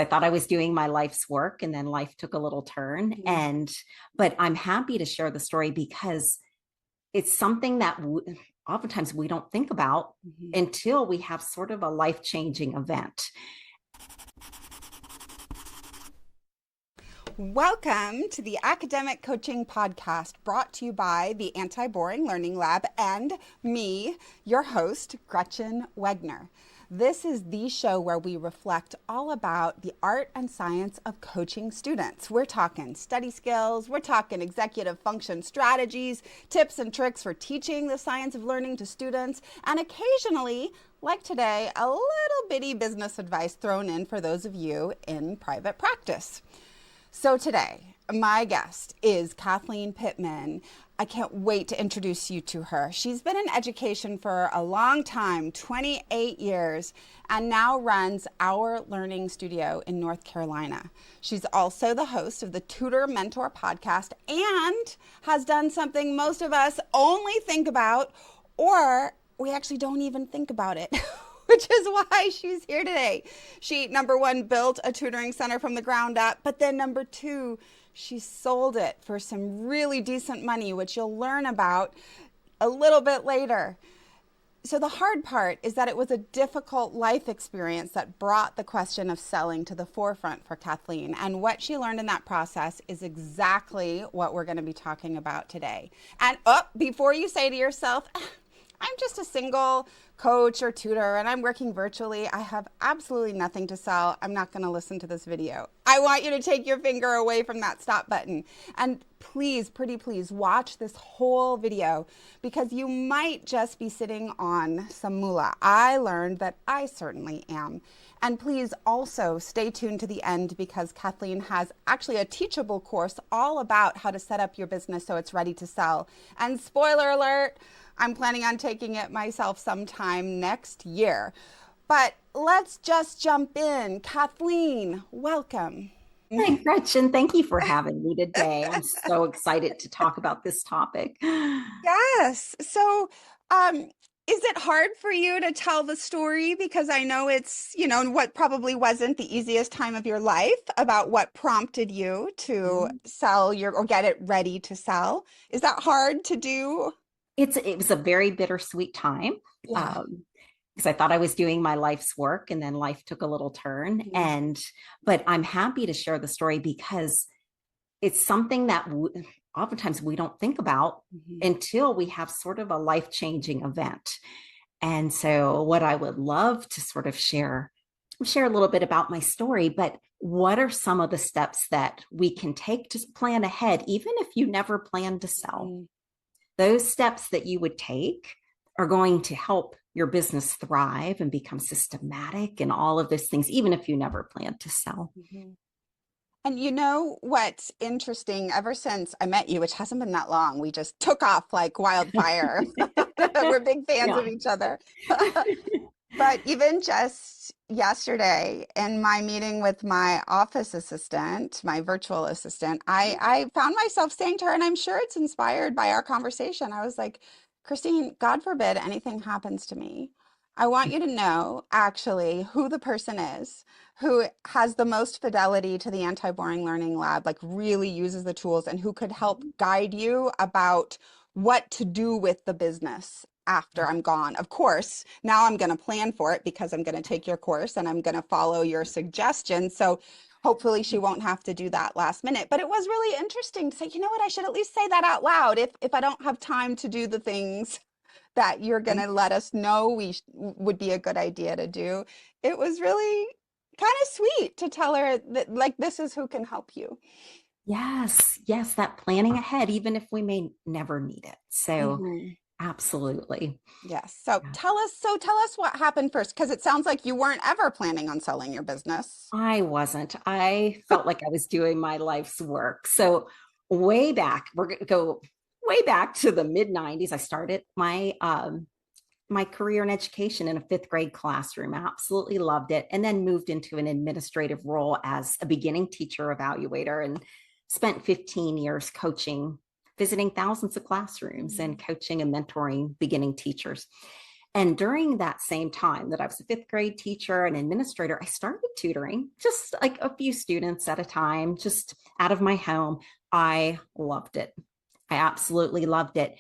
I thought I was doing my life's work, and then life took a little turn. But I'm happy to share the story because it's something that oftentimes we don't think about until we have sort of a life-changing event. Welcome to the Academic Coaching Podcast, brought to you by the Anti-Boring Learning Lab and me, your host, Gretchen Wegner. This is the show where we reflect all about the art and science of coaching students. We're talking study skills, we're talking executive function strategies, tips and tricks for teaching the science of learning to students, and occasionally, like today, a little bitty business advice thrown in for those of you in private practice. So today, my guest is Cathleen Pittman. I can't wait to introduce you to her. She's been in education for a long time, 28 years, and now runs Our Learning Studio in North Carolina. She's also the host of the Tutor Mentor podcast and has done something most of us only think about, or we actually don't even think about it. Which is why she's here today. She, number one, built a tutoring center from the ground up, but then number two, she sold it for some really decent money, which you'll learn about a little bit later. So the hard part is that it was a difficult life experience that brought the question of selling to the forefront for Cathleen. And what she learned in that process is exactly what we're going to be talking about today. And before you say to yourself, I'm just a single coach or tutor and I'm working virtually, I have absolutely nothing to sell, I'm not going to listen to this video. I want you to take your finger away from that stop button. And please, pretty please, watch this whole video because you might just be sitting on some moolah. I learned that I certainly am. And please also stay tuned to the end because Cathleen has actually a teachable course all about how to set up your business so it's ready to sell. And spoiler alert, I'm planning on taking it myself sometime next year. But let's just jump in. Kathleen, welcome. Hi, Gretchen. Thank you for having me today. I'm so excited to talk about this topic. Yes. So, is it hard for you to tell the story? Because I know it's, what probably wasn't the easiest time of your life about what prompted you to sell or get it ready to sell. Is that hard to do? It was a very bittersweet time because I thought I was doing my life's work, and then life took a little turn. But I'm happy to share the story because it's something that oftentimes we don't think about until we have sort of a life-changing event. And so what I would love to sort of share a little bit about my story, but what are some of the steps that we can take to plan ahead, even if you never plan to sell? Those steps that you would take are going to help your business thrive and become systematic and all of those things, even if you never planned to sell. And you know what's interesting, ever since I met you, which hasn't been that long, we just took off like wildfire. We're big fans of each other. But even just yesterday in my meeting with my office assistant, my virtual assistant, I found myself saying to her, and I'm sure it's inspired by our conversation, I was like, Christine, God forbid anything happens to me. I want you to know actually who the person is who has the most fidelity to the Anti-Boring Learning Lab, like really uses the tools and who could help guide you about what to do with the business after I'm gone. Of course, now I'm going to plan for it because I'm going to take your course and I'm going to follow your suggestions. So hopefully she won't have to do that last minute. But it was really interesting to say, you know what, I should at least say that out loud if I don't have time to do the things that you're going to let us know would be a good idea to do. It was really kind of sweet to tell her that, like, this is who can help you. Yes, that planning ahead, even if we may never need it. So absolutely. Yes. So tell us what happened first, because it sounds like you weren't ever planning on selling your business. I wasn't. I felt like I was doing my life's work. So way back, we're going to go way back to the mid 90s. I started my my career in education in a fifth grade classroom. I absolutely loved it. And then moved into an administrative role as a beginning teacher evaluator and spent 15 years coaching, visiting thousands of classrooms and coaching and mentoring beginning teachers. And during that same time that I was a fifth grade teacher and administrator, I started tutoring just like a few students at a time, just out of my home. I loved it. I absolutely loved it.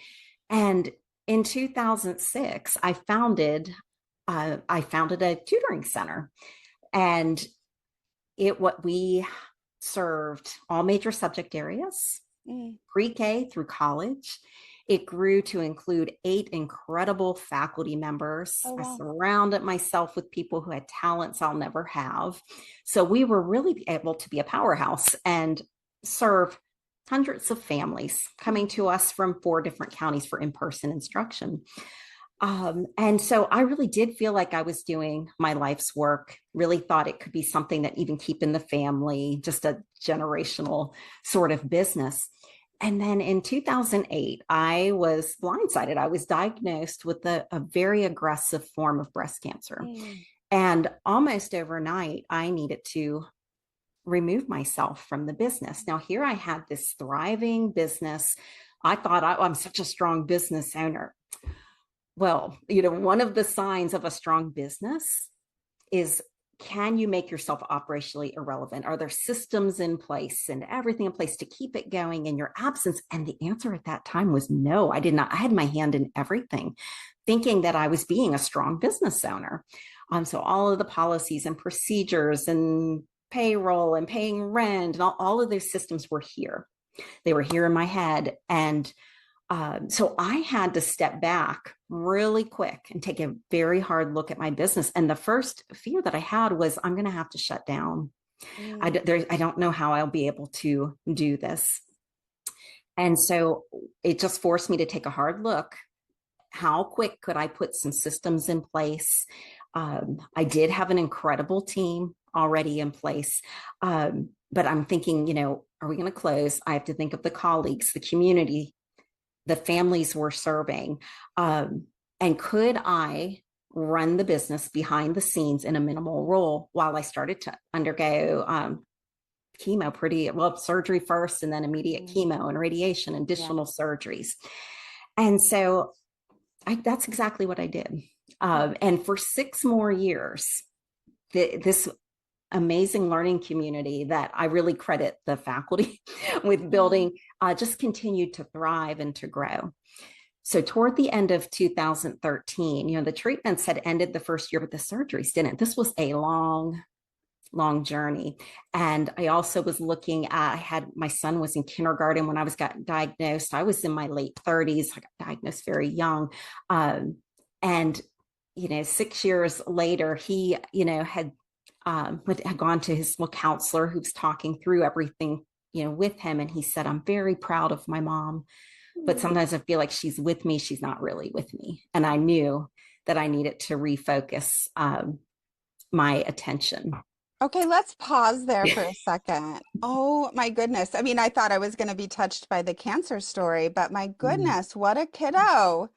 And in 2006, I founded a tutoring center, and what we served all major subject areas, pre-K through college. It grew to include 8 incredible faculty members. Oh, wow. I surrounded myself with people who had talents I'll never have. So we were really able to be a powerhouse and serve hundreds of families coming to us from 4 different counties for in-person instruction. And so I really did feel like I was doing my life's work, really thought it could be something that even keep in the family, just a generational sort of business. And then in 2008, I was blindsided. I was diagnosed with a very aggressive form of breast cancer. And almost overnight, I needed to remove myself from the business. Now, here I had this thriving business. I thought I'm such a strong business owner. Well, one of the signs of a strong business is, can you make yourself operationally irrelevant? Are there systems in place and everything in place to keep it going in your absence? And the answer at that time was no. I did not. I had my hand in everything, thinking that I was being a strong business owner. So all of the policies and procedures and payroll and paying rent and all of those systems were here. They were here in my head. And so I had to step back really quick and take a very hard look at my business. And the first fear that I had was, I'm going to have to shut down. I don't know how I'll be able to do this. And so it just forced me to take a hard look. How quick could I put some systems in place? I did have an incredible team already in place. But I'm thinking, are we going to close? I have to think of the colleagues, the community, the families we're serving. And could I run the business behind the scenes in a minimal role while I started to undergo surgery first, and then immediate chemo and radiation and additional surgeries. And so that's exactly what I did. And for 6 more years, this amazing learning community that I really credit the faculty with building just continued to thrive and to grow. So toward the end of 2013, the treatments had ended the first year, but the surgeries didn't. This was a long journey. And I also was looking at, my son was in kindergarten when I got diagnosed. I was in my late 30s. I got diagnosed very young. And 6 years later, he, had gone to his counselor who was talking through everything, with him. And he said, I'm very proud of my mom, but sometimes I feel like she's with me. She's not really with me. And I knew that I needed to refocus my attention. Okay, let's pause there for a second. Oh my goodness. I mean, I thought I was going to be touched by the cancer story, but my goodness, what a kiddo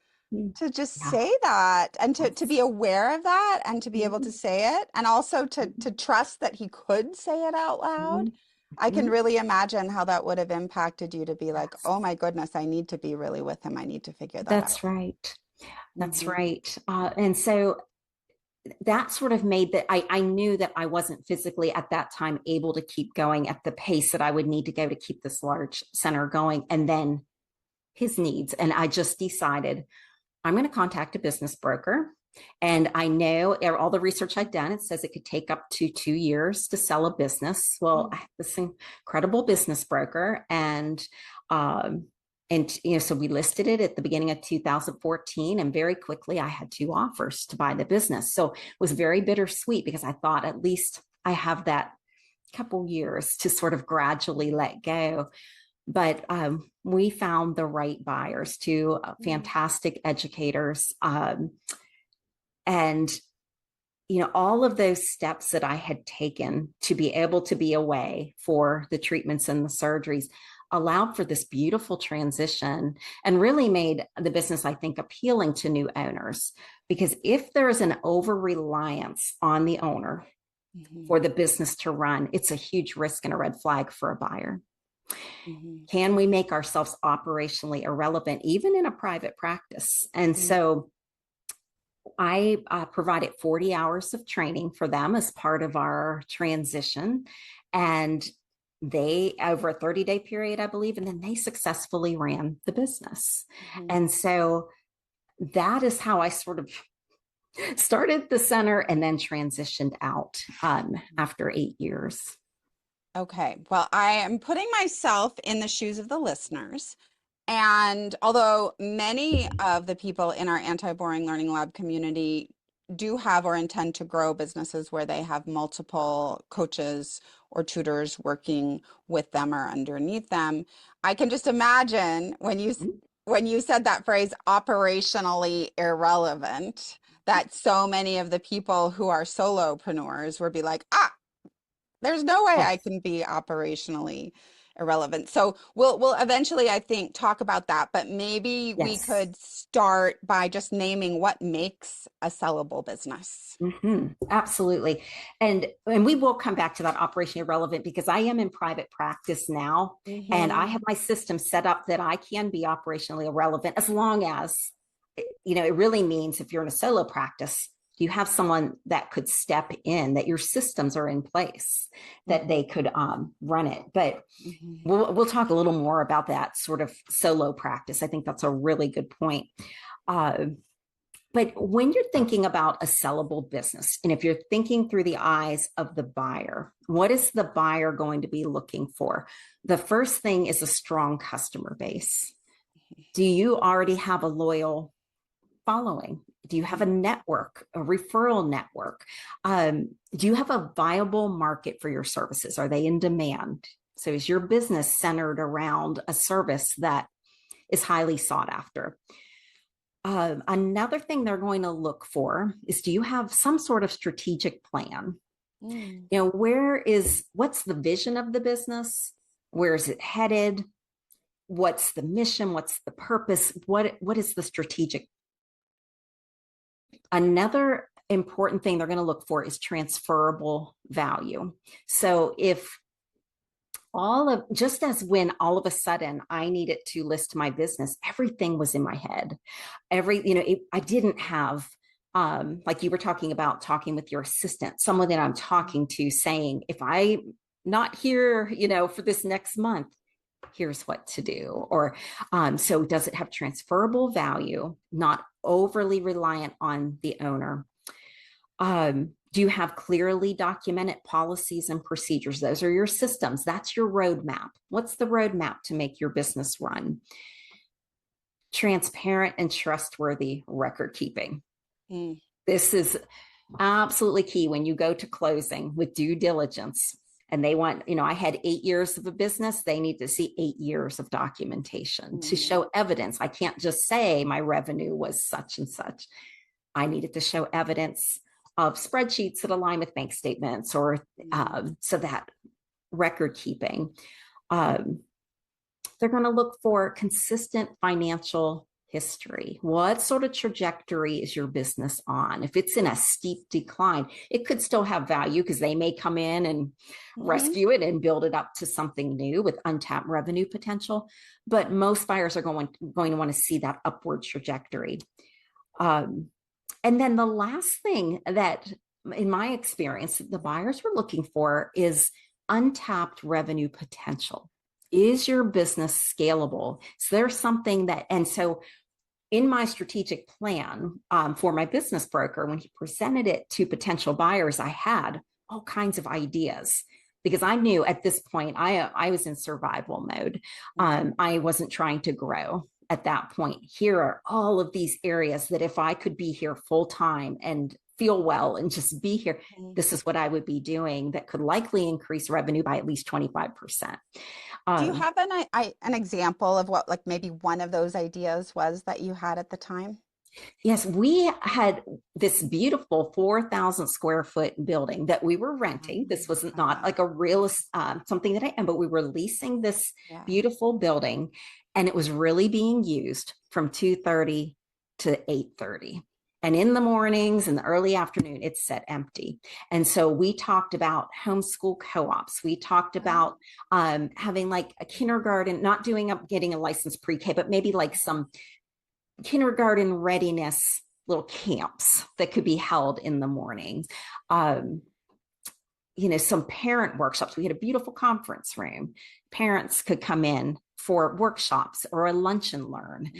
to just say that, and to be aware of that, and to be able to say it, and also to trust that he could say it out loud. I can really imagine how that would have impacted you to be like, oh my goodness, I need to be really with him. I need to figure that out. That's right. That's right. And so that sort of made that I knew that I wasn't physically at that time able to keep going at the pace that I would need to go to keep this large center going, and then his needs. And I just decided I'm going to contact a business broker. And I know all the research I'd done, it says it could take up to 2 years to sell a business. Well, I have this incredible business broker, and so we listed it at the beginning of 2014, and very quickly I had 2 offers to buy the business. So it was very bittersweet, because I thought at least I have that couple years to sort of gradually let go. But we found the right buyers, 2 fantastic educators. And all of those steps that I had taken to be able to be away for the treatments and the surgeries allowed for this beautiful transition, and really made the business, I think, appealing to new owners. Because if there is an over-reliance on the owner for the business to run, it's a huge risk and a red flag for a buyer. Can we make ourselves operationally irrelevant, even in a private practice? And so I provided 40 hours of training for them as part of our transition. And they, over a 30-day period, I believe, and then they successfully ran the business. Mhm. And so that is how I sort of started the center and then transitioned out after 8 years. Okay. Well, I am putting myself in the shoes of the listeners. And although many of the people in our anti-boring learning lab community do have or intend to grow businesses where they have multiple coaches or tutors working with them or underneath them, I can just imagine when you said that phrase operationally irrelevant, that so many of the people who are solopreneurs would be like, there's no way I Yes. can be operationally irrelevant. So we'll eventually, I think, talk about that, but maybe we Yes. could start by just naming what makes a sellable business. Absolutely. And we will come back to that operation irrelevant because I am in private practice now and I Mm-hmm. have my system set up that I can be operationally irrelevant as long as, it really means if you're in a solo practice, you have someone that could step in, that your systems are in place, that they could run it. But Mm-hmm. we'll talk a little more about that sort of solo practice. I think that's a really good point. Uh, but when you're thinking about a sellable business, and if you're thinking through the eyes of the buyer, what is the buyer going to be looking for? The first thing is a strong customer base. Do you already have a loyal following? Do you have a network, a referral network? Do you have a viable market for your services? Are they in demand? So is your business centered around a service that is highly sought after? Another thing they're going to look for is, do you have some sort of strategic plan? Mm-hmm. What's the vision of the business? Where is it headed? What's the mission? What's the purpose? What is the strategic? Another important thing they're going to look for is transferable value. So if just as when all of a sudden I needed to list my business, everything was in my head. I didn't have, like you were talking about, talking with your assistant, someone that I'm talking to saying, if I'm not here, for this next month, here's what to do. Or so does it have transferable value, not overly reliant on the owner? Do you have clearly documented policies and procedures? Those are your systems. That's your roadmap. What's the roadmap to make your business run? Transparent and trustworthy record keeping. Mm-hmm. This is absolutely key when you go to closing with due diligence. And they want, I had 8 years of a business. They need to see 8 years of documentation to show evidence. I can't just say my revenue was such and such. I needed to show evidence of spreadsheets that align with bank statements, or so that record keeping. They're going to look for consistent financial history. What sort of trajectory is your business on? If it's in a steep decline, it could still have value because they may come in and rescue it and build it up to something new with untapped revenue potential. But most buyers are going to want to see that upward trajectory. And then the last thing that, in my experience, the buyers were looking for is untapped revenue potential. Is your business scalable? So there's something that, and so in my strategic plan for my business broker, when he presented it to potential buyers, I had all kinds of ideas because I knew at this point I was in survival mode. I wasn't trying to grow at that point. Here are all of these areas that if I could be here full time and feel well and just be here, this is what I would be doing that could likely increase revenue by at least 25%. Do you have an example of what, like, maybe one of those ideas was that you had at the time? Yes, we had this beautiful 4,000 square foot building that we were renting. This was not like a real something that I am, but we were leasing this Yeah. beautiful building, and it was really being used from 2:30 to 8:30. And in the mornings and the early afternoon, it's set empty. And so we talked about homeschool co-ops. We talked about having like a kindergarten, not getting a licensed pre-K, but maybe like some kindergarten readiness little camps that could be held in the mornings. Some parent workshops. We had a beautiful conference room. Parents could come in for workshops or a lunch and learn,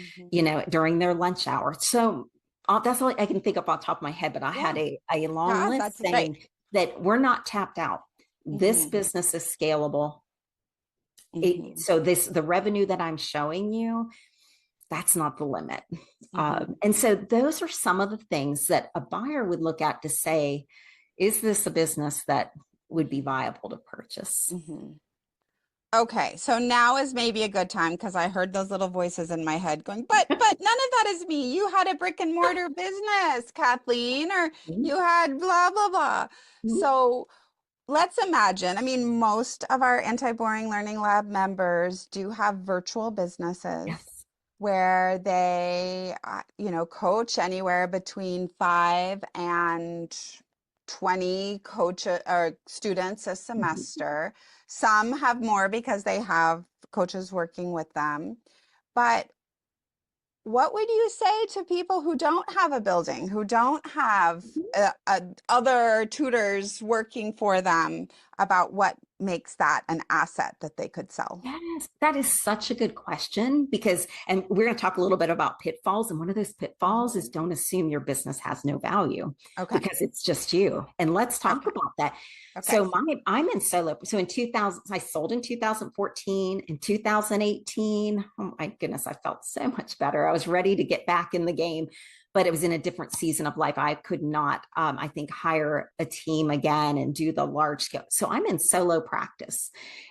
during their lunch hour. So that's all I can think of off the top of my head, but I had a long list saying that we're not tapped out. This business is scalable. So the revenue that I'm showing you, that's not the limit. And so those are some of the things that a buyer would look at to say, is this a business that would be viable to purchase? Okay, so now is maybe a good time because I heard those little voices in my head going, but none of that is me. You had a brick and mortar business, Kathleen, or you had blah, blah, blah. So let's imagine, I mean, most of our Anti-Boring Learning Lab members do have virtual businesses where they, coach anywhere between 5 and 20 or students a semester. Some have more because they have coaches working with them. But what would you say to people who don't have a building, who don't have other tutors working for them, about what makes that an asset that they could sell? Yes, that is such a good question and we're going to talk a little bit about pitfalls. And one of those pitfalls is don't assume your business has no value because it's just you. And let's talk about that. So I'm in solo. So in 2000, I sold in 2014. In 2018, oh my goodness, I felt so much better. I was ready to get back in the game, but it was in a different season of life. I could not, I think, hire a team again and do the large scale. So I'm in solo practice.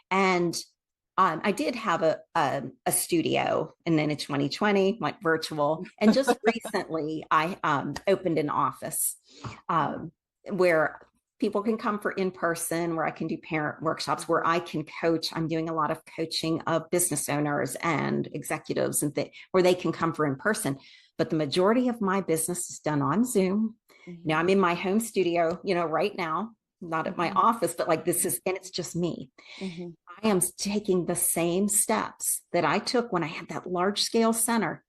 And I did have a studio, and then in 2020 went virtual. And just recently, I opened an office where people can come for in-person, where I can do parent workshops, where I can coach. I'm doing a lot of coaching of business owners and executives, and where they can come for in-person. But the majority of my business is done on Zoom. Now I'm in my home studio, right now, not at my office, but and it's just me. I am taking the same steps that I took when I had that large scale center.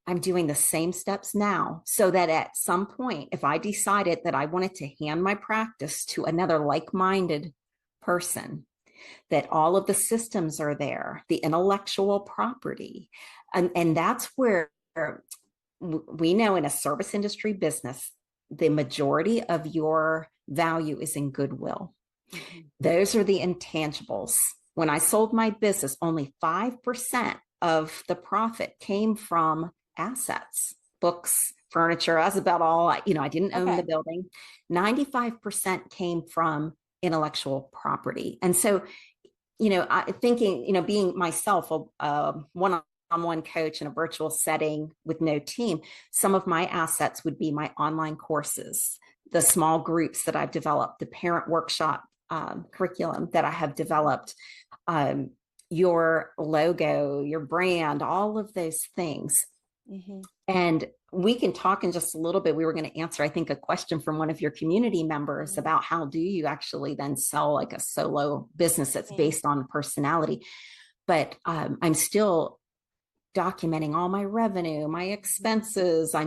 I'm doing the same steps now, so that at some point, if I decided that I wanted to hand my practice to another like-minded person, that all of the systems are there, the intellectual property. And that's where we know in a service industry business, the majority of your value is in goodwill. Those are the intangibles. When I sold my business, only 5% of the profit came from assets, books, furniture. That's about all. I didn't own the building. 95% came from intellectual property. And so, being myself a one-on-one coach in a virtual setting with no team, some of my assets would be my online courses, the small groups that I've developed, the parent workshop curriculum that I have developed, your logo, your brand, all of those things. And we can talk in just a little bit. We were going to answer, I think, a question from one of your community members about how do you actually then sell like a solo business that's based on personality. But I'm still documenting all my revenue, my expenses. I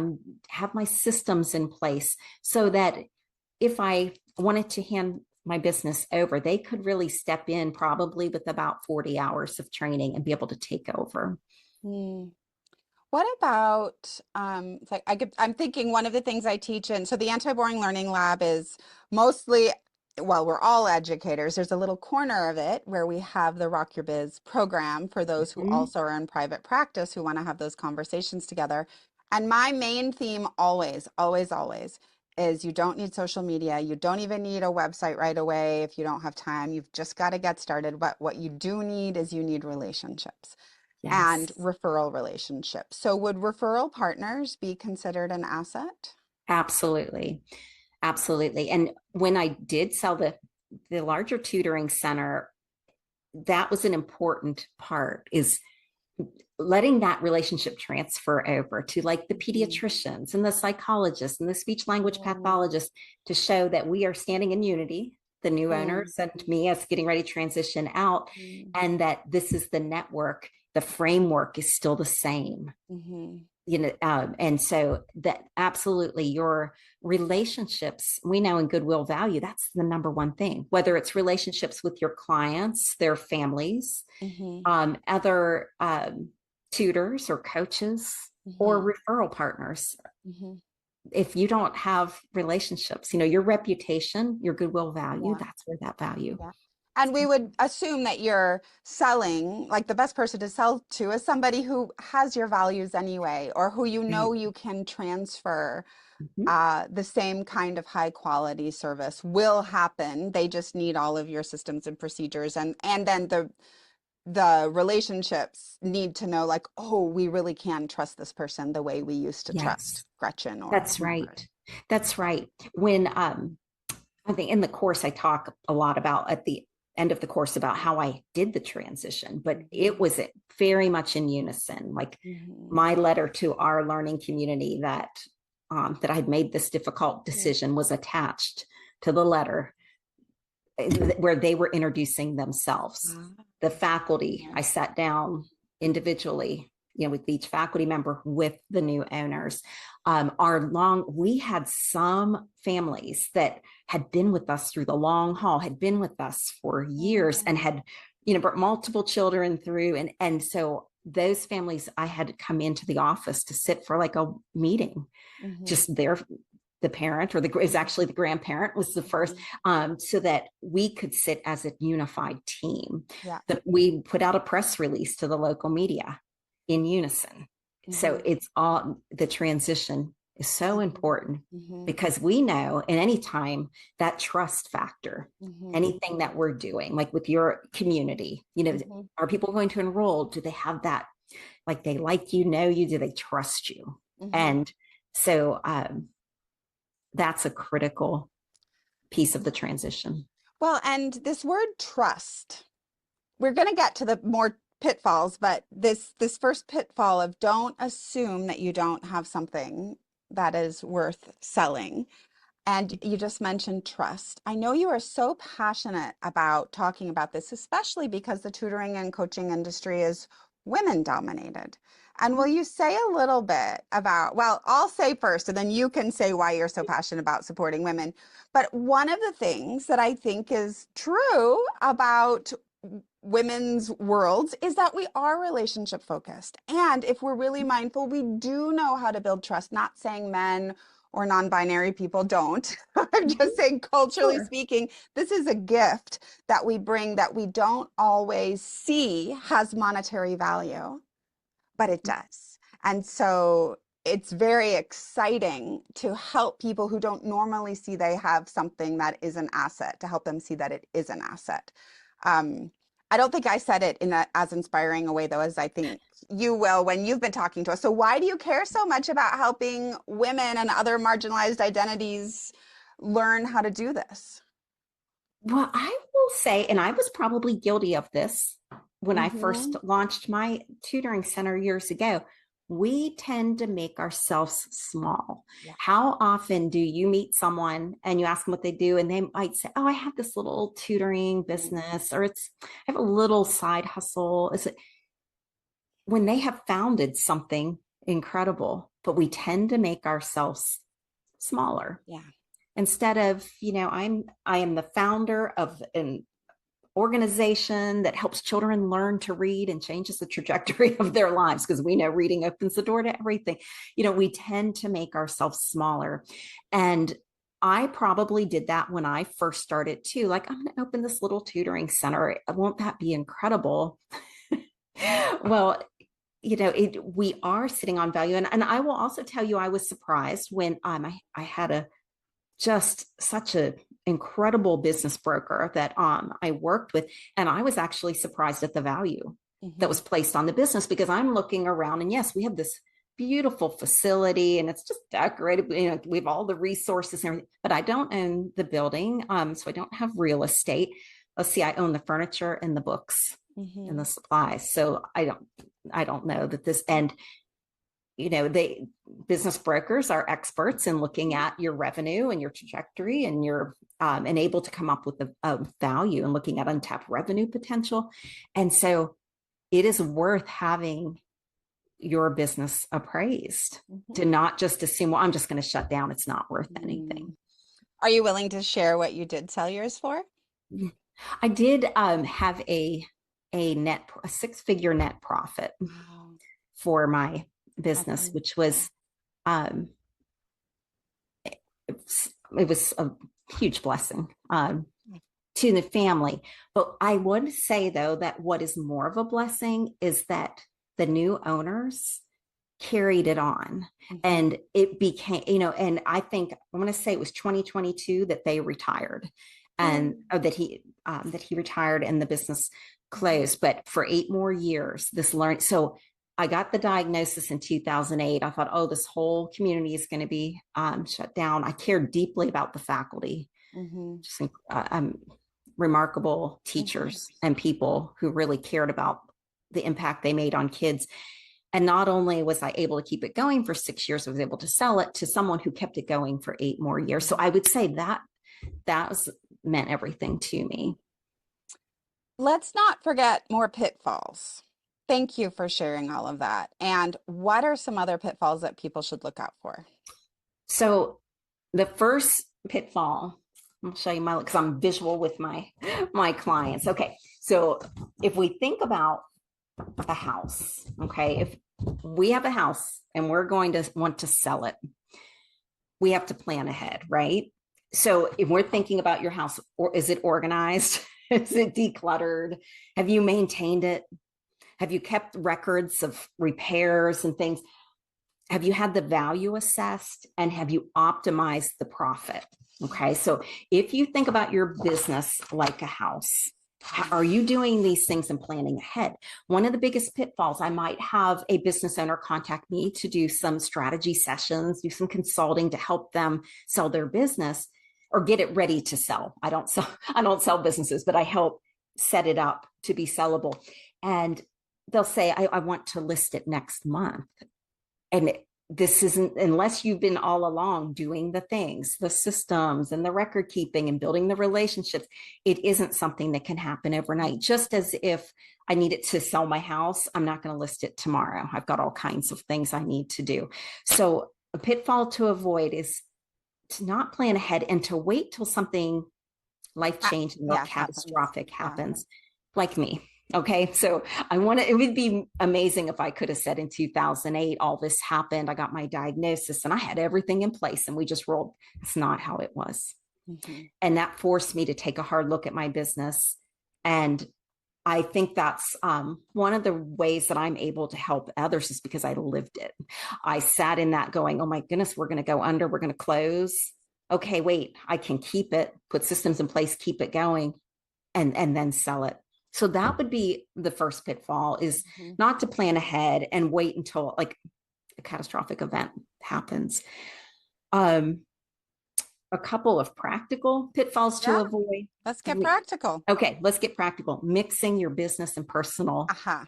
have my systems in place so that if I wanted to hand my business over, they could really step in probably with about 40 hours of training and be able to take over. What about, I'm thinking one of the things I teach so the Anti-Boring Learning Lab is mostly, well, we're all educators. There's a little corner of it where we have the Rock Your Biz program for those who also are in private practice who want to have those conversations together. And my main theme always, always, always is you don't need social media. You don't even need a website right away if you don't have time. You've just got to get started. But what you do need is you need relationships. And referral relationships. So would referral partners be considered an asset? Absolutely. Absolutely. And when I did sell the larger tutoring center, that was an important part, is letting that relationship transfer over to like the pediatricians and the psychologists and the speech language pathologists, to show that we are standing in unity, the new owners and me as getting ready to transition out, and that this is the network. The framework is still the same. And so that absolutely your relationships, we know in goodwill value, that's the number one thing, whether it's relationships with your clients, their families, other tutors or coaches or referral partners. If you don't have relationships, your reputation, your goodwill value, that's where that value. Yeah. And we would assume that you're selling, like the best person to sell to is somebody who has your values anyway, or who you can transfer the same kind of high quality service will happen. They just need all of your systems and procedures, and then the relationships need to know, like, oh, we really can trust this person the way we used to trust Yes, Gretchen or that's whoever. right. That's right. When I think in the course, I talk a lot about at the end of the course about how I did the transition, but it was very much in unison. Like my letter to our learning community that I had made this difficult decision was attached to the letter where they were introducing themselves. The faculty, I sat down individually, with each faculty member with the new owners. We had some families that had been with us through the long haul, had been with us for years and had, brought multiple children through. And so those families, I had to come into the office to sit for like a meeting, just there. The parent or is actually the grandparent was the first, so that we could sit as a unified team. That we put out a press release to the local media in unison. So it's all, the transition is so important because we know in any time that trust factor, anything that we're doing, like with your community, are people going to enroll? Do they have that, like they like you, know you, do they trust you? And so that's a critical piece of the transition. Well, and this word trust, we're going to get to the more pitfalls, but this first pitfall of don't assume that you don't have something that is worth selling. And you just mentioned trust. I know you are so passionate about talking about this, especially because the tutoring and coaching industry is women dominated. And will you say a little bit about, well, I'll say first, and then you can say why you're so passionate about supporting women. But one of the things that I think is true about women's worlds is that we are relationship focused. And if we're really mindful, we do know how to build trust, not saying men or non-binary people don't. I'm just saying, culturally speaking, this is a gift that we bring that we don't always see has monetary value, but it does. And so it's very exciting to help people who don't normally see they have something that is an asset, to help them see that it is an asset. I don't think I said it in as inspiring a way, though, as I think you will when you've been talking to us. So why do you care so much about helping women and other marginalized identities learn how to do this? Well, I will say, and I was probably guilty of this when I first launched my tutoring center years ago, we tend to make ourselves small. How often do you meet someone and you ask them what they do, and they might say, oh, I have this little tutoring business, or I have a little side hustle. Is it when they have founded something incredible, but we tend to make ourselves smaller. Instead of, I am the founder of an organization that helps children learn to read and changes the trajectory of their lives, because we know reading opens the door to everything. We tend to make ourselves smaller. And I probably did that when I first started too. Like, I'm going to open this little tutoring center. Won't that be incredible? Well, we are sitting on value. And I will also tell you, I was surprised when I had just such an incredible business broker that I worked with. And I was actually surprised at the value that was placed on the business, because I'm looking around and yes, we have this beautiful facility and it's just decorated. We have all the resources and everything, but I don't own the building. So I don't have real estate. Let's see, I own the furniture and the books and the supplies. So I don't know that this, and business brokers are experts in looking at your revenue and your trajectory, and you're and able to come up with a value and looking at untapped revenue potential. And so it is worth having your business appraised, to Mm-hmm. not just assume, well, I'm just going to shut down. It's not worth anything. Are you willing to share what you did sell yours for? I did have a six-figure net profit Wow, for my that's business, which amazing. was um, it was a huge blessing to the family. But I would say though that what is more of a blessing is that the new owners carried it on, Mm-hmm. and it became, and I think I'm going to say it was 2022 that they retired, and or that he retired and the business closed. But for 8 more years, this learned. So I got the diagnosis in 2008. I thought, oh, this whole community is going to be shut down. I cared deeply about the faculty, Mm-hmm. just remarkable Mm-hmm. teachers and people who really cared about the impact they made on kids. And not only was I able to keep it going for 6 years, I was able to sell it to someone who kept it going for 8 more years. So I would say that was meant everything to me. Let's not forget more pitfalls. Thank you for sharing all of that. And what are some other pitfalls that people should look out for? So the first pitfall, I'll show you my, because I'm visual with my clients. Okay, so if we think about a house, okay, if we have a house and we're going to want to sell it, we have to plan ahead, right? So if we're thinking about your house, or is it organized? Is it decluttered? Have you maintained it? Have you kept records of repairs and things? Have you had the value assessed, and have you optimized the profit? Okay, so if you think about your business like a house, are you doing these things and planning ahead? One of the biggest pitfalls, I might have a business owner contact me to do some strategy sessions, do some consulting to help them sell their business or get it ready to sell. I don't sell businesses, but I help set it up to be sellable. And they'll say, I want to list it next month. And this isn't, unless you've been all along doing the things, the systems and the record keeping and building the relationships, it isn't something that can happen overnight. Just as if I needed to sell my house, I'm not going to list it tomorrow. I've got all kinds of things I need to do. So a pitfall to avoid is to not plan ahead and to wait till something life changing or Yeah, happens. catastrophic Yeah. happens, like me. Okay, so it would be amazing if I could have said in 2008, all this happened. I got my diagnosis and I had everything in place and we just rolled. It's not how it was. Mm-hmm. And that forced me to take a hard look at my business. And I think that's one of the ways that I'm able to help others is because I lived it. I sat in that going, oh my goodness, we're going to go under, we're going to close. Okay, wait, I can keep it, put systems in place, keep it going, and then sell it. So that would be the first pitfall, is Mm-hmm. not to plan ahead and wait until like a catastrophic event happens. Um, a couple of practical pitfalls to Yeah, avoid. let's get practical. Okay, let's get practical. Mixing your business and personal Aha.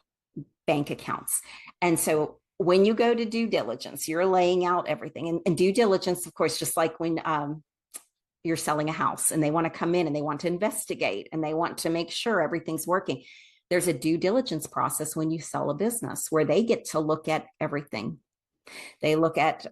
bank accounts. And so when you go to due diligence, you're laying out everything. And due diligence, of course, just like when you're selling a house and they want to come in and they want to investigate and they want to make sure everything's working. There's a due diligence process when you sell a business where they get to look at everything. They look at,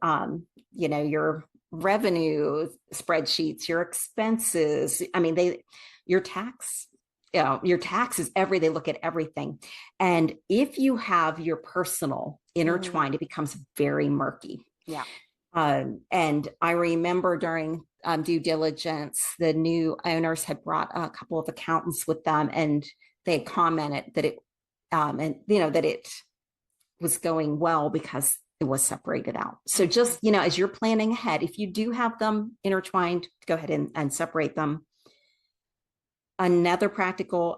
your revenue spreadsheets, your expenses. I mean, your tax, your taxes, they look at everything. And if you have your personal intertwined, it becomes very murky. Yeah. And I remember during due diligence, the new owners had brought a couple of accountants with them, and they had commented that that it was going well because it was separated out. So just, as you're planning ahead, if you do have them intertwined, go ahead and separate them. Another practical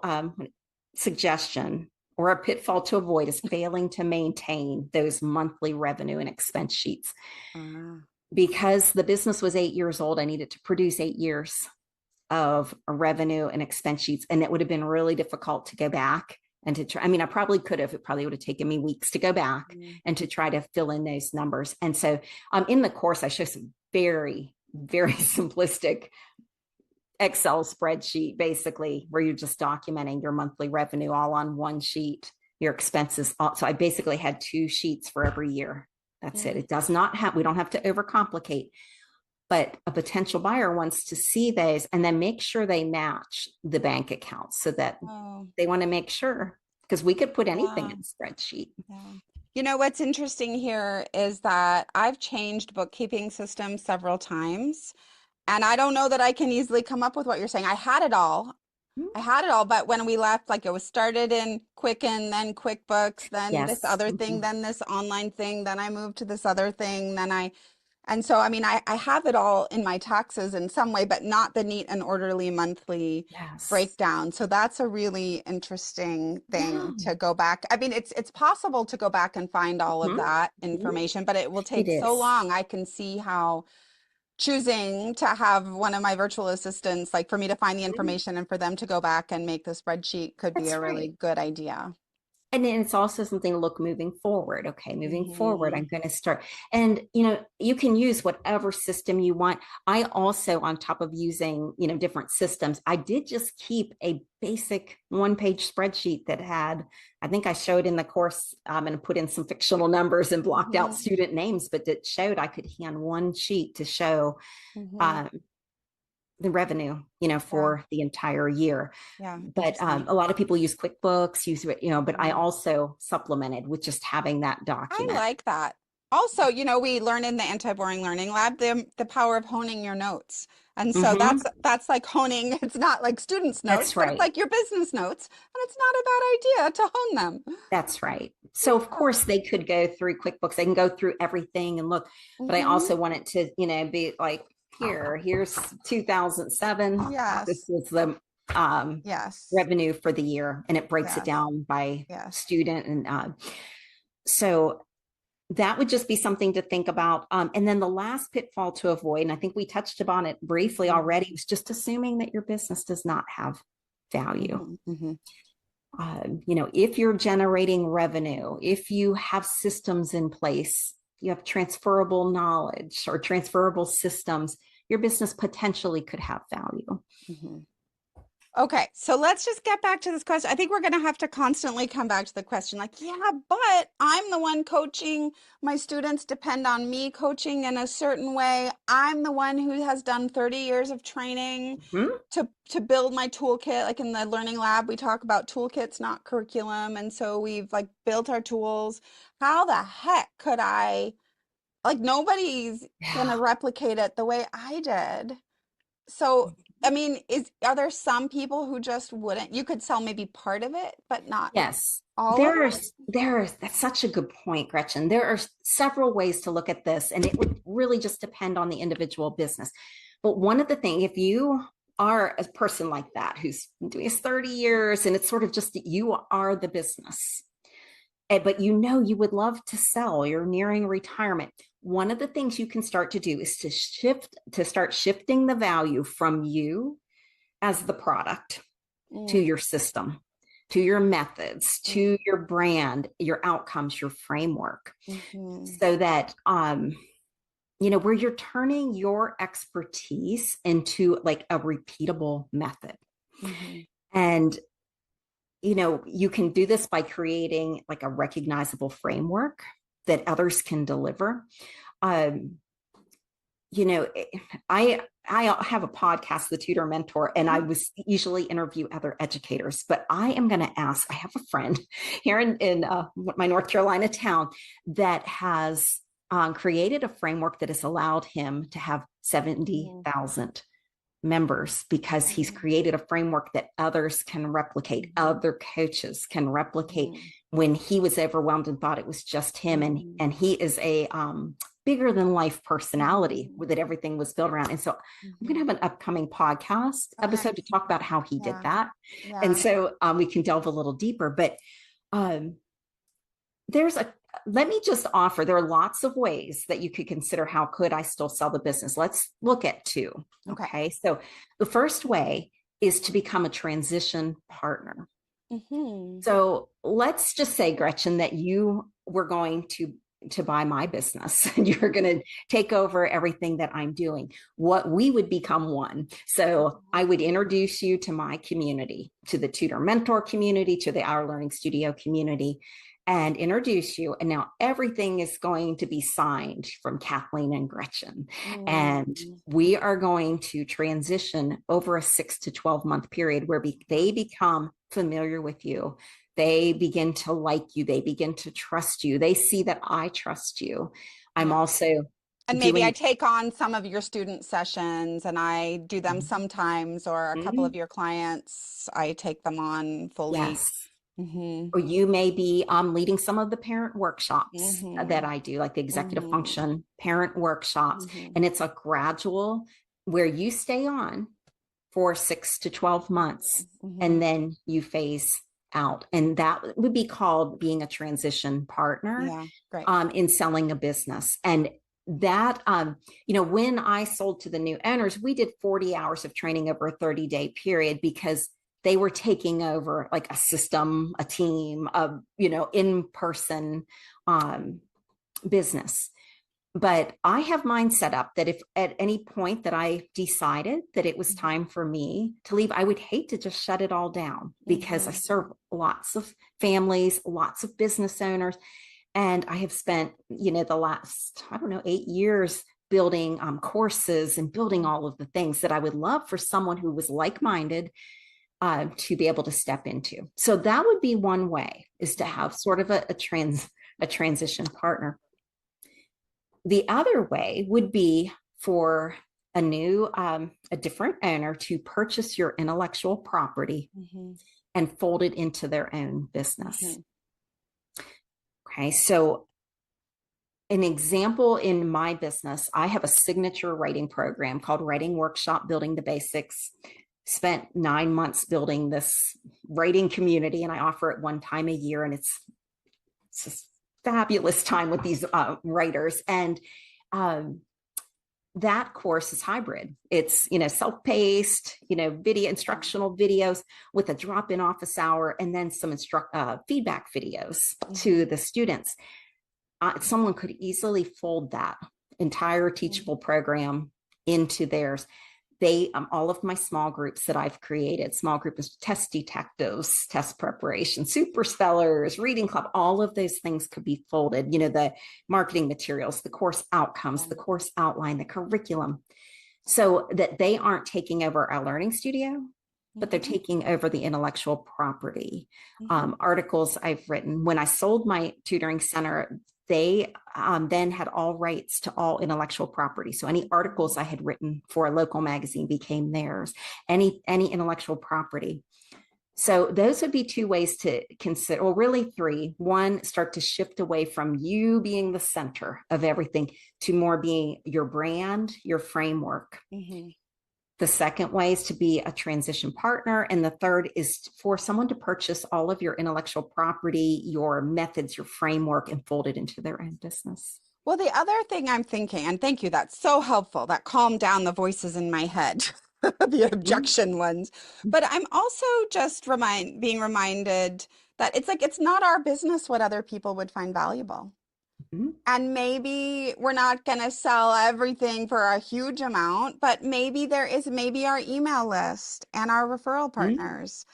suggestion or a pitfall to avoid is failing to maintain those monthly revenue and expense sheets. Because the business was 8 years old, I needed to produce 8 years of revenue and expense sheets. And it would have been really difficult to go back and to try. I mean, I probably could have, it probably would have taken me weeks to go back and to try to fill in those numbers. And so in the course, I show some very, very simplistic Excel spreadsheet, basically, where you're just documenting your monthly revenue all on one sheet your expenses. So I basically had 2 sheets for every year. That's it. It does not have, we don't have to overcomplicate, but a potential buyer wants to see those and then make sure they match the bank accounts so that they want to make sure, because we could put anything in a spreadsheet. Yeah. You know, what's interesting here is that I've changed bookkeeping systems several times, and I don't know that I can easily come up with what you're saying. I had it all. But when we left, like it was started in Quicken, then QuickBooks, then this Yes. other thing, then this online thing, then I moved to this other thing, and so, I mean, I have it all in my taxes in some way, but not the neat and orderly monthly Yes. breakdown. So that's a really interesting Yeah. thing to go back. I mean, it's possible to go back and find all of Mhm. that Mhm. information, but it will It take so is. long. I can see how choosing to have one of my virtual assistants, like for me to find the Mhm. information and for them to go back and make the spreadsheet could be a That's really right. good idea. And then it's also something to look moving forward. Okay, moving forward, Hmm. I'm going to start. And, you can use whatever system you want. I also, on top of using, different systems, I did just keep a basic 1-page spreadsheet that had, I think I showed in the course, and put in some fictional numbers and blocked out Hmm. student names, but it showed I could hand one sheet to show Hmm. um, the revenue, Yeah. for the entire year. Yeah. But Interesting. a lot of people use QuickBooks, but I Mhm. also supplemented with just having that I document. like that. Also, we learn in the anti-boring learning lab the power of honing your notes. And so Hmm. that's like honing. It's not like students' notes, That's but it's right. like your business notes, and it's not a bad idea to hone them. That's right. So of Yeah. course they could go through QuickBooks. They can go through everything and look, but I Hmm. also want it to, be like, here's 2007. This Yes. is the um, Yes. revenue for the year, and it breaks it Yes. down by Yes. student. And so that would just be something to think about. And then the last pitfall to avoid, and I think we touched upon it briefly Hmm. already, was just assuming that your business does not have value. Hmm. Hmm. If you're generating revenue, if you have systems in place, you have transferable knowledge or transferable systems, your business potentially could have value. Hmm. Okay, so let's just get back to this question. I think we're going to have to constantly come back to the question like, yeah, but I'm the one coaching. My students depend on me coaching in a certain way. I'm the one who has done 30 years of training Hmm? to build my toolkit. Like in the learning lab, we talk about toolkits, not curriculum. And so we've like built our tools. How the heck could like nobody's going to Yeah. replicate it the way I did. So, I mean, are there some people who just wouldn't? You could sell maybe part of it, but not Yes. all of it? That's such a good point, Gretchen. There are several ways to look at this, and it would really just depend on the individual business. But one of the things, if you are a person like that who's been doing this 30 years and it's sort of just that you are the business, but you would love to sell, you're nearing retirement. One of the things you can start to do is to start shifting the value from you as the product to Mm, your system, to your methods, mm, to your brand, your outcomes, your framework, mhm, so that where you're turning your expertise into like a repeatable method. mhm, And you can do this by creating like a recognizable framework that others can deliver. Um, you know, I have a podcast, The Tutor Mentor, and I was usually interview other educators. But I am going to ask. I have a friend here in my North Carolina town that has created a framework that has allowed him to have mhm, 70,000 members because he's mhm, created a framework that others can replicate, mhm, other coaches can replicate. mhm, When he was overwhelmed and thought it was just him, and mhm, and he is a bigger than life personality mhm, that everything was built around. And so I'm going to mhm. have an upcoming podcast Okay. episode to talk about how he did Yeah. that, and Yeah. so we can delve a little deeper. But um, there's a let me just offer, there are lots of ways that you could consider how could I still sell the business. Let's look at two. Okay. Okay, so the first way is to become a transition partner. Mhm. So let's just say, Gretchen, that you were going to to buy my business and you're going to take over everything that I'm doing. What we would become one. So I would introduce you to my community, to the tutor mentor community, to the Our Learning Studio community, and introduce you. And now everything is going to be signed from Kathleen and Gretchen. And we are going to transition over a 6 to 12 month period where they become familiar with you. They begin to like you. They begin to trust you. They see that I trust you. I'm also and maybe I take on some of your student sessions and I do them sometimes, or a couple of your clients, I take them on fully. Yes. Or you may be leading some of the parent workshops that I do, like the executive function parent workshops. And it's a gradual where you stay on for 6 to 12 months and then you phase out. And that would be called being a transition partner in selling a business. And that, when I sold to the new owners, we did 40 hours of training over a 30-day period because they were taking over like a system, a team, in-person business. But I have mine set up that if at any point that I decided that it was time for me to leave, I would hate to just shut it all down because I serve lots of families, lots of business owners. And I have spent, the last, 8 years building courses and building all of the things that I would love for someone who was like-minded to be able to step into. So that would be one way, is to have sort of a transition partner. The other way would be for a different owner to purchase your intellectual property and fold it into their own business. Okay, so an example in my business, I have a signature writing program called Writing Workshop Building the Basics. Spent 9 months building this writing community, and I offer it one time a year, and it's a fabulous time with these writers. And that course is hybrid. It's self-paced, video instructional videos with a drop-in office hour, and then some feedback videos to the students. Someone could easily fold that entire teachable program into theirs. All of my small groups that I've created, small groups, test detectives, test preparation, super spellers, reading club, all of those things could be folded, the marketing materials, the course outcomes, the course outline, the curriculum, so that they aren't taking over our learning studio, but they're taking over the intellectual property. Articles I've written. When I sold my tutoring center, they then had all rights to all intellectual property. So any articles I had written for a local magazine became theirs, any intellectual property. So those would be two ways to consider, well, really three. One, start to shift away from you being the center of everything to more being your brand, your framework. The second way is to be a transition partner. And the third is for someone to purchase all of your intellectual property, your methods, your framework, and fold it into their own business. Well, the other thing I'm thinking, and thank you, that's so helpful. That calmed down the voices in my head, the objection ones. But I'm also just being reminded that it's not our business what other people would find valuable. And maybe we're not going to sell everything for a huge amount, but maybe our email list and our referral partners.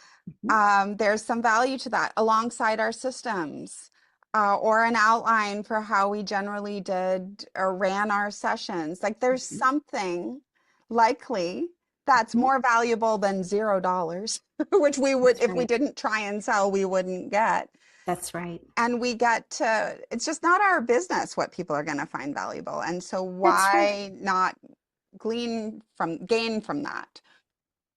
There's some value to that alongside our systems, or an outline for how we generally did or ran our sessions. Like there's something likely that's more valuable than $0, which we would, if we didn't try and sell, we wouldn't get. That's right. And it's just not our business what people are going to find valuable. And so why not gain from that?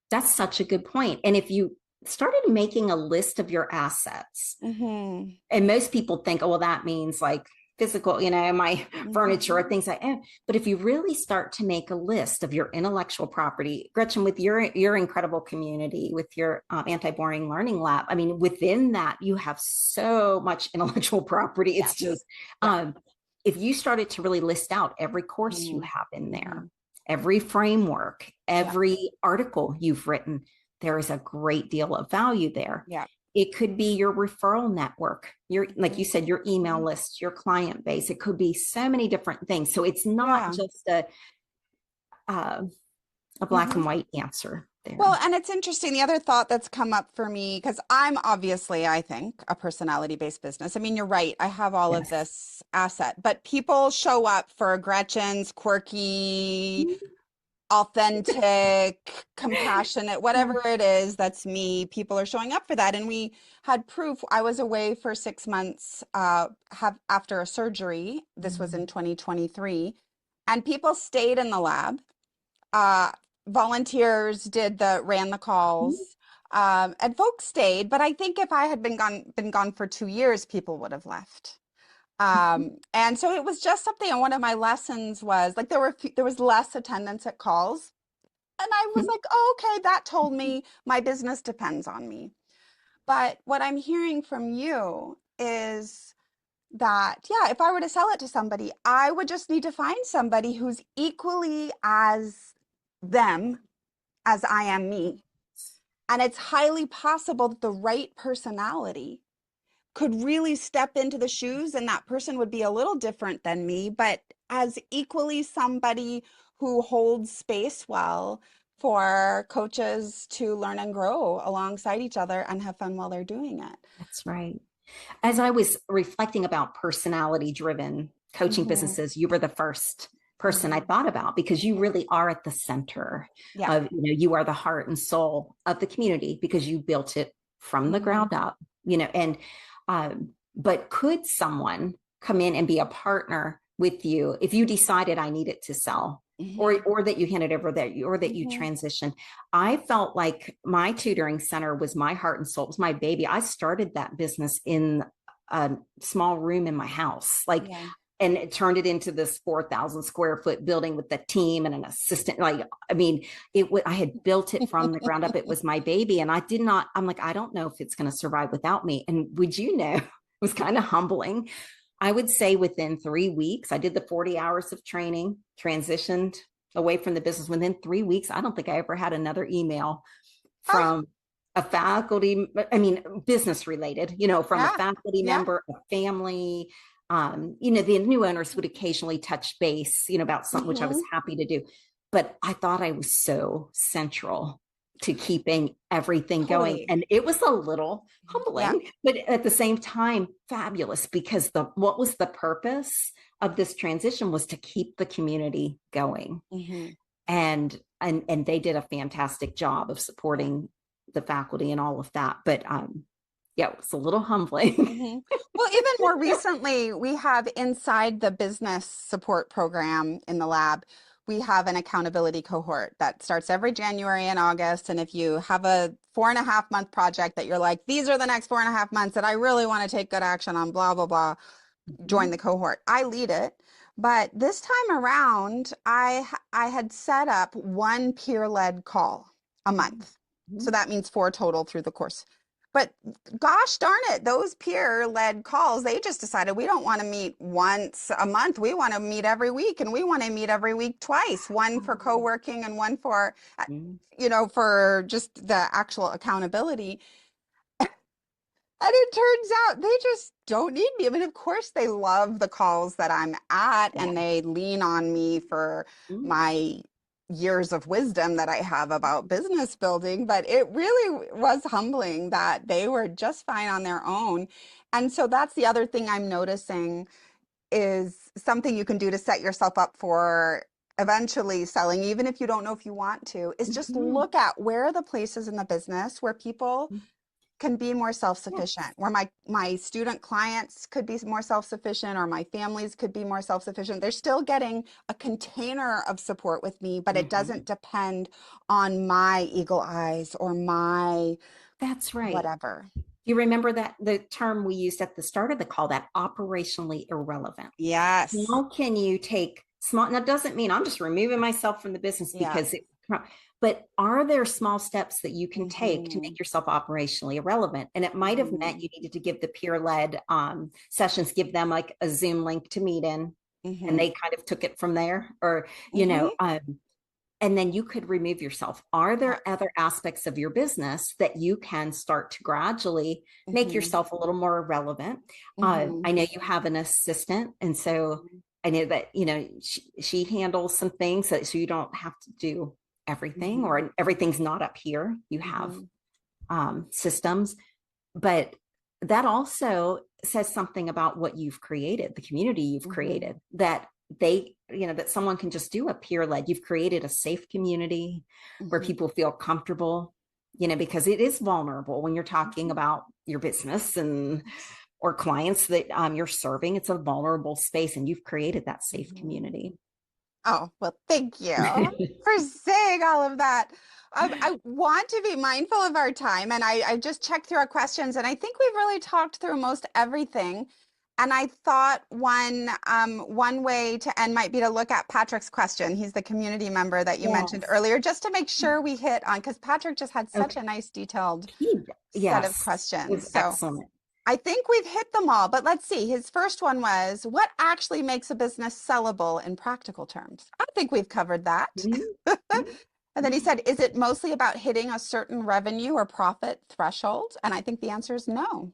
That's such a good point. And if you started making a list of your assets, and most people think, oh, well, that means like physical, my furniture or things like that. But if you really start to make a list of your intellectual property, Gretchen, with your incredible community, with your anti-boring learning lab, I mean, within that, you have so much intellectual property. It's just, if you started to really list out every course you have in there, every framework, every article you've written, there is a great deal of value there. It could be your referral network, your, like you said, your email list, your client base. It could be so many different things. So it's not just uh, a black and white answer Well, there. and it's interesting. The other thought that's come up for me, because I'm obviously, I think, a personality-based business. I mean, you're right. I have all of Yes. this asset, but people show up for Gretchen's quirky, authentic, compassionate, whatever it is, that's me. People are showing up for that. And we had proof. I was away for 6 months after a surgery. This was in 2023. And people stayed in the lab. Uh, Volunteers ran the calls. And folks stayed, but I think if I had been gone for 2 years, people would have left. And so it was just something. And one of my lessons was like there was less attendance at calls, and I was like, oh, okay, that told me my business depends on me. But what I'm hearing from you is that, yeah, if I were to sell it to somebody, I would just need to find somebody who's equally as them as I am me. And it's highly possible that the right personality could really step into the shoes, and that person would be a little different than me, but as equally somebody who holds space well for coaches to learn and grow alongside each other and have fun while they're doing it. That's right. As I was reflecting about personality driven coaching Mm-hmm. businesses, you were the first person I Mm-hmm. thought about because you really are at the center Yeah. of, you are the heart and soul of the community because you built it from the Mm-hmm. ground up, and but could someone come in and be a partner with you if you decided I needed to sell? Mm-hmm. Or that you handed over that or that you Mm-hmm. transitioned. I felt like my tutoring center was my heart and soul. It was my baby. I started that business in a small room in my house, Yeah. and it turned it into this 4,000 square foot building with a team and an assistant. I mean, I had built it from the ground up. It was my baby. And I'm like, I don't know if it's going to survive without me. And would you know, it was kind of humbling. I would say within 3 weeks, I did the 40 hours of training, transitioned away from the business. Within 3 weeks, I don't think I ever had another email Ah, from a faculty, business related, from a yeah. faculty Yeah. member, a family. The new owners would occasionally touch base, about something, which I was Mm-hmm. happy to do. But I thought I was so central to keeping everything going. Totally. And it was a little Yeah. humbling, but at the same time, fabulous because what was the purpose of this transition was to keep the community going. Mm-hmm. And they did a fantastic job of Yeah. supporting the faculty and all of that. But yeah, it was a little humbling. Mm-hmm. Well, even more recently, we have inside the business support program in the lab, we have an accountability cohort that starts every January and August. And if you have a 4.5 month project that you're like, these are the next 4.5 months that I really want to take good action on, blah, blah, blah, join the cohort. I lead it. But this time around, I had set up one peer-led call a month. So that means 4 total through the course. But gosh darn it, those peer-led calls, they just decided we don't want to meet once a month. We want to meet every week, and we want to meet every week twice, one for co-working and one for, for just the actual accountability. And it turns out they just don't need me. I mean, of course, they love the calls that I'm at Yeah. and they lean on me for my years of wisdom that I have about business building. But it really was humbling that they were just fine on their own. And so that's the other thing I'm noticing is something you can do to set yourself up for eventually selling, even if you don't know if you want to, is just Mhm. look at where are the places in the business where people can be more self-sufficient, Yes. where my student clients could be more self-sufficient, or my families could be more self-sufficient. They're still getting a container of support with me, but it Mhm. doesn't depend on my eagle eyes or my That's right. whatever. You remember that the term we used at the start of the call, that operationally irrelevant? Yes. How can you take small, that doesn't mean I'm just removing myself from the business Yeah. but are there small steps that you can take to Mm-hmm. make yourself operationally irrelevant? And it might have Mm-hmm. meant you needed to give the peer-led sessions, give them like a Zoom link to meet in, and Mm-hmm. they kind of took it from there. Or, Mm-hmm. and then you could remove yourself. Are there other aspects of your business that you can start to gradually make yourself a little more relevant? I know you have an assistant, and so I know that, she handles some things, so you don't have to do everything, or everything's not up here. You have systems, but that also says something about what you've created, the community you've created, that that someone can just do a peer-led. You've created a safe community where people feel comfortable, because it is vulnerable when you're talking about your business or clients that you're serving. It's a vulnerable space, and you've created that safe community. Oh, well, thank you for saying all of that. I want to be mindful of our time, and I just checked through our questions, and I think we've really talked through most everything. And I thought one way to end might be to look at Patrick's question. He's the community member that you mentioned earlier, just to make sure we hit on, because Patrick just had such a nice detailed set of questions. So Excellent. I think we've hit them all, but let's see. His first one was, what actually makes a business sellable in practical terms? I think we've covered that. And then he said, is it mostly about hitting a certain revenue or profit threshold? And I think the answer is no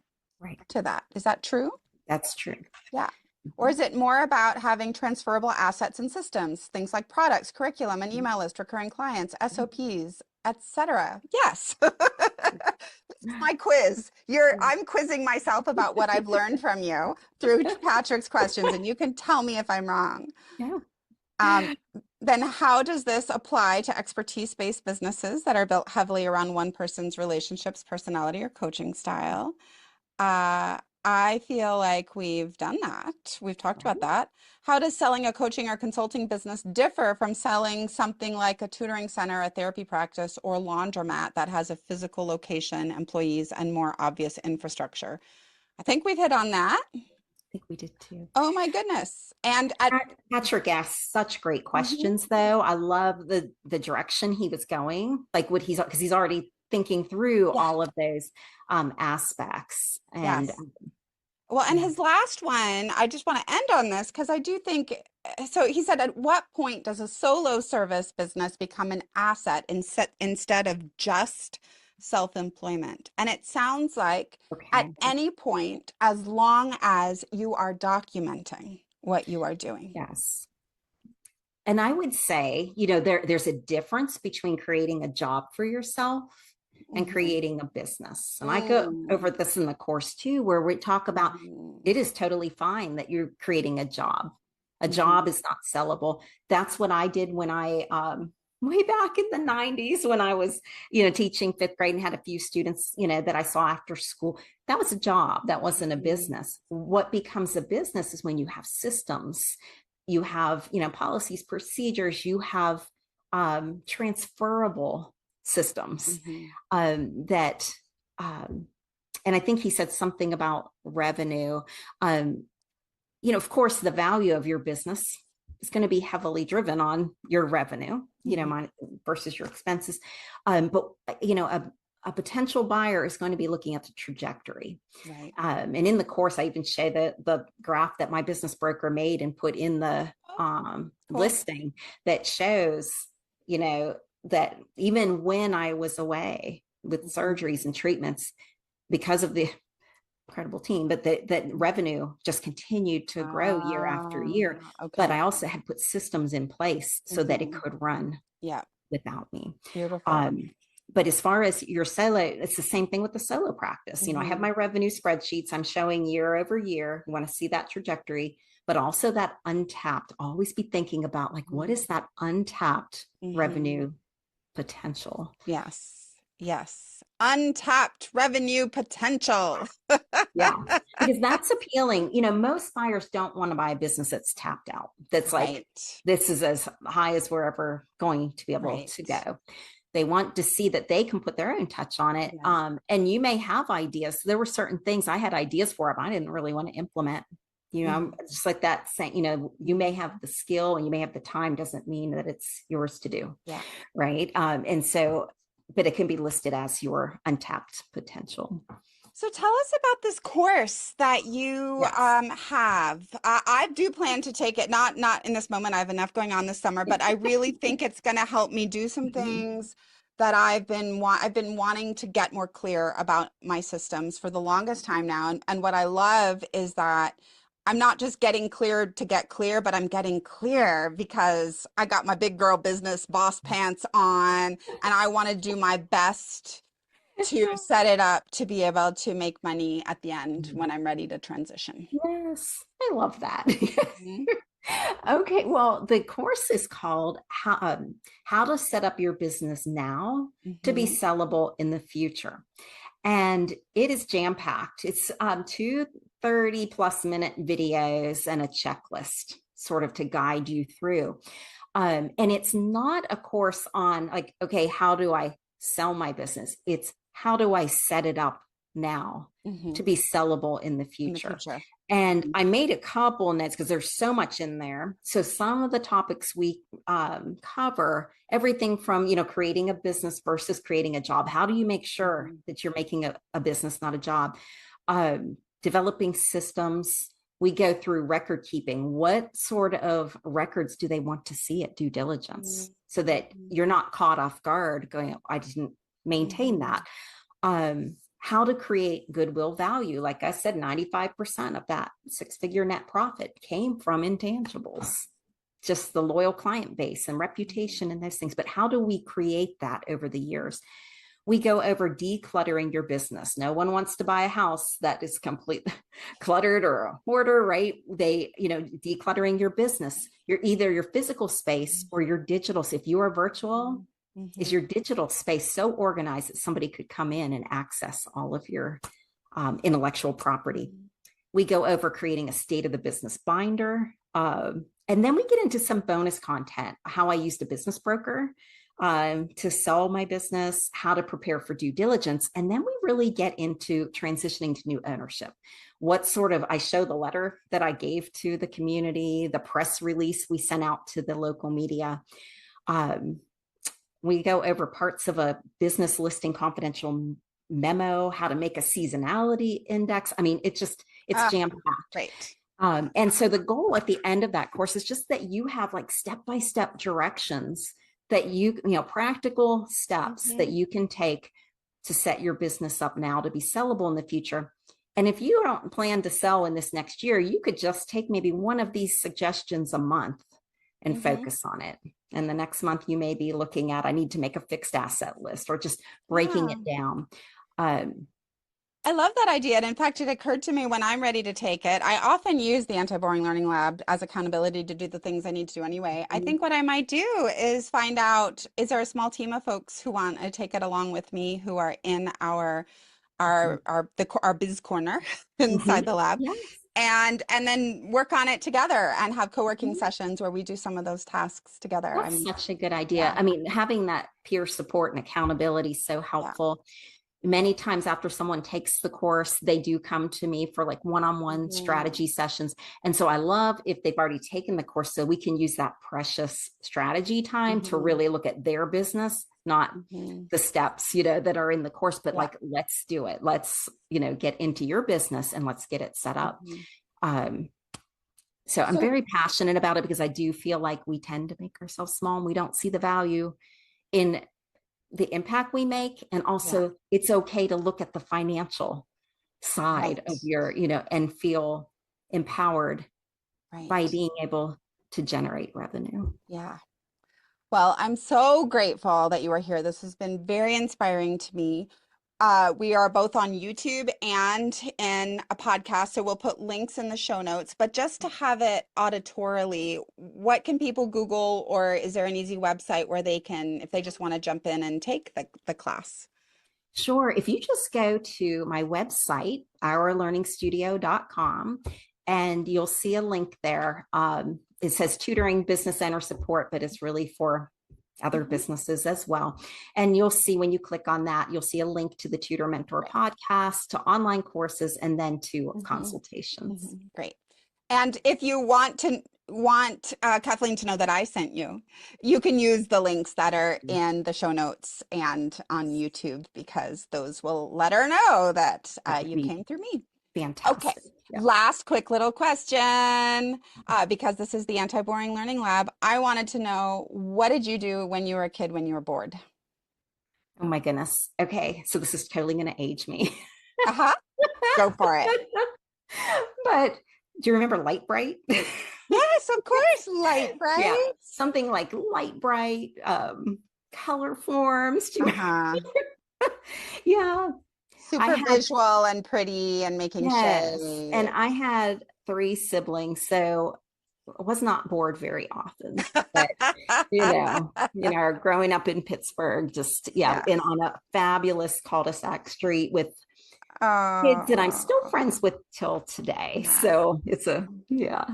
to that. Is that true? That's true. Yeah. Or is it more about having transferable assets and systems, things like products, curriculum, an email list, recurring clients, SOPs, etc.? Yes. This is my quiz. I'm quizzing myself about what I've learned from you through Patrick's questions, and you can tell me if I'm wrong. Yeah. Then how does this apply to expertise-based businesses that are built heavily around one person's relationships, personality, or coaching style? I feel like we've done that. We've talked about that. How does selling a coaching or consulting business differ from selling something like a tutoring center, a therapy practice, or laundromat that has a physical location, employees, and more obvious infrastructure? I think we've hit on that. I think we did too. Oh my goodness. And Patrick asked such great questions, though. I love the direction he was going, like because he's already thinking through all of those aspects. And well, and his last one, I just want to end on this because I do think, so he said, at what point does a solo service business become an asset instead of just self-employment? And it sounds like at any point, as long as you are documenting what you are doing. Yes. And I would say, there's a difference between creating a job for yourself and creating a business. And I go over this in the course too, where we talk about it is totally fine that you're creating a job. A job is not sellable. That's what I did when I, way back in the 90s, when I was, teaching fifth grade and had a few students, that I saw after school. That was a job. That wasn't a business. What becomes a business is when you have systems, you have, policies, procedures, you have transferable systems that, and I think he said something about revenue. Of course, the value of your business is going to be heavily driven on your revenue, versus your expenses. But, a potential buyer is going to be looking at the trajectory. Right. And in the course, I even show the graph that my business broker made and put in the listing that shows, that even when I was away with surgeries and treatments, because of the incredible team, but that revenue just continued to grow year after year. But I also had put systems in place so that it could run without me. Beautiful. But as far as your solo, it's the same thing with the solo practice. I have my revenue spreadsheets. I'm showing year over year. You want to see that trajectory, but also that untapped, always be thinking about what is that untapped revenue potential? Yes. Untapped revenue potential. Yeah, because that's appealing. Most buyers don't want to buy a business that's tapped out. That's this is as high as we're ever going to be able to go. They want to see that they can put their own touch on it. And you may have ideas. There were certain things I had ideas for, but I didn't really want to implement. Just like that saying, you may have the skill and you may have the time, doesn't mean that it's yours to do. Right. And so, but it can be listed as your untapped potential. So tell us about this course that you Yes. have. I do plan to take it, not in this moment. I have enough going on this summer, but I really think it's going to help me do some Mhm. things that I've been wanting to get more clear about my systems for the longest time now. And what I love is that I'm not just getting clear to get clear, but I'm getting clear because I got my big girl business boss pants on, and I want to do my best to set it up to be able to make money at the end when I'm ready to transition. Yes, I love that. Mhm. Okay, well, the course is called How to Set Up Your Business Now to Be Mhm. Sellable in the Future. And it is jam-packed. It's two 30+ minute videos and a checklist sort of to guide you through. And it's not a course on like, okay, how do I sell my business? It's how do I set it up now to Mhm. be sellable in the In the future? future. And Mhm. I made a couple notes because there's so much in there. So some of the topics we cover, everything from, creating a business versus creating a job. How do you make sure Mhm. that you're making a business, not a job? Developing systems. We go through record keeping. What sort of records do they want to see at due diligence so that Mhm. you're not caught off guard going, "Oh, I didn't maintain Mhm. that." How to create goodwill value. Like I said, 95% of that 6-figure net profit came from intangibles, just the loyal client base and reputation and those things. But how do we create that over the years? We go over decluttering your business. No one wants to buy a house that is completely cluttered or a hoarder, right? Decluttering your business. You're either your physical space or your digital. So if you are virtual, Mhm. is Mhm. your digital space so organized that somebody could come in and access all of your intellectual property? We go over creating a state of the business binder. And then we get into some bonus content, how I used a business broker to sell my business, how to prepare for due diligence. And then we really get into transitioning to new ownership. I show the letter that I gave to the community, the press release we sent out to the local media. Um, we go over parts of a business listing confidential memo, how to make a seasonality index. I mean, it's Ah, jam packed. great. And so the goal at the end of that course is just that you have like step-by-step directions that practical steps that Mhm. you can take to set your business up now to be sellable in the future. And if you don't plan to sell in this next year, you could just take maybe one of these suggestions a month and Mhm. focus on it. And the next month you may be looking at, I need to make a fixed asset list or just breaking Yeah. it down. Um, I love that idea. And in fact, it occurred to me when I'm ready to take it. I often use the Anti-Boring Learning Lab as accountability to do the things I need to do anyway. I think what I might do is find out, is there a small team of folks who want to take it along with me who are in our biz corner inside mhm. the lab Yes. and then work on it together and have co-working sessions where we do some of those tasks together. That's such a good idea. Yeah, I mean, having that peer support and accountability is so yeah. helpful. Many times after someone takes the course, they do come to me for like one-on-one Mhm. strategy sessions. And so I love if they've already taken the course so we can use that precious strategy time to Mhm. really look at their business, not Mhm. the steps, that are in the course, but Yeah. like, let's do it. Let's, get into your business and let's get it set up. Mhm. Um, so I'm So very passionate about it because I do feel like we tend to make ourselves small and we don't see the value in the impact we make. And yeah, also it's okay to look at the financial side right, of and feel empowered by right. being able to generate revenue. Yeah. Well, I'm so grateful that you are here. This has been very inspiring to me. We are both on YouTube and in a podcast, so we'll put links in the show notes. But just to have it auditorily, what can people Google, or is there an easy website where they can, if they just want to jump in and take the class? Sure. If you just go to my website, ourlearningstudio.com, and you'll see a link there. It says tutoring business owner support, but it's really for other Mhm. businesses as well. And you'll see when you click on that, you'll see a link to the Tutor Mentor Great. podcast, to online courses, and then to Mhm. consultations. Mhm. Great. And if you want to want Kathleen to know that I sent you, you can use the links that are in the show notes and on YouTube because those will let her know that That would you be came through me. Okay, fantastic. Yeah. last quick little question. Because this is the Anti-Boring Learning Lab, I wanted to know, what did you do when you were a kid when you were bored? Oh my goodness. Okay. So this is totally going to age me. Uh-huh. Go for it. But do you remember Light Bright? Yes, of course, light, Yeah. right? Something like Light Bright, color forms. Do you remember? Uh-huh. Yeah. I Super had, visual and pretty and making yes. And I shapes. had three siblings. So I was not bored very often. But growing up in Pittsburgh, just yeah, Yeah. and on a fabulous cul-de-sac street with kids that I'm still Oh, friends with till today. yeah. So it's a yeah.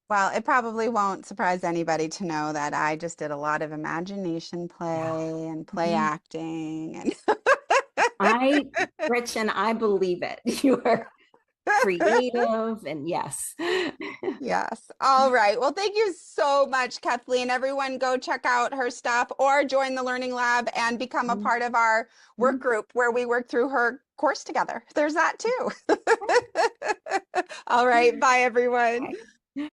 Well, it probably won't surprise anybody to know that I just did a lot of imagination Yeah. play and play Mhm. acting and I, Gretchen, I believe it. You are creative and yes. Yes. All right. Well, thank you so much, Kathleen. Everyone go check out her stuff or join the Learning Lab and become a part of our work group where we work through her course together. There's that too. All right. Bye, everyone. Okay.